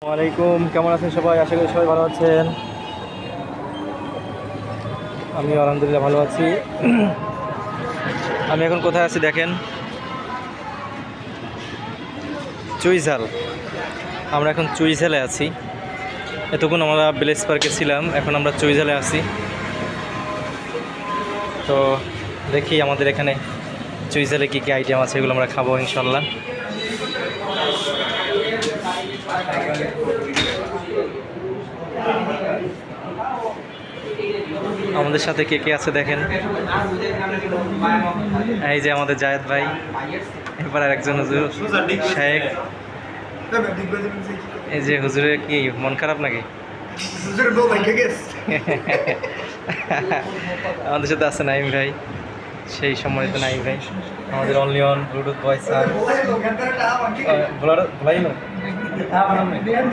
ওয়ালাইকুম, কেমন আছেন সবাই? আশা করি সবাই ভালো আছেন। আমি আলহামদুলিল্লাহ ভালো আছি। আমি এখন কোথায় আছি দেখেন, চুইঝাল। আমরা এখন চুইঝালে আছি। এতক্ষণ আমরা ভিলেজ পার্কে ছিলাম, এখন আমরা চুইঝালে আছি। তো দেখি আমাদের এখানে চুইঝালে কী কী আইটেম আছে, এগুলো আমরা খাবো ইনশাল্লাহ। আমাদের সাথে কে কে আছে দেখেন, এই যে আমাদের জায়েদ ভাই, এরপর আর একজন হুজুর শেখ। এই যে হুজুরের কি মন খারাপ নাকি? আমাদের সাথে আছে নাইম ভাই, সেই সম্মানিত নাইম ভাই, আমাদের অনলি অন ব্লুটুথ ভয়েস।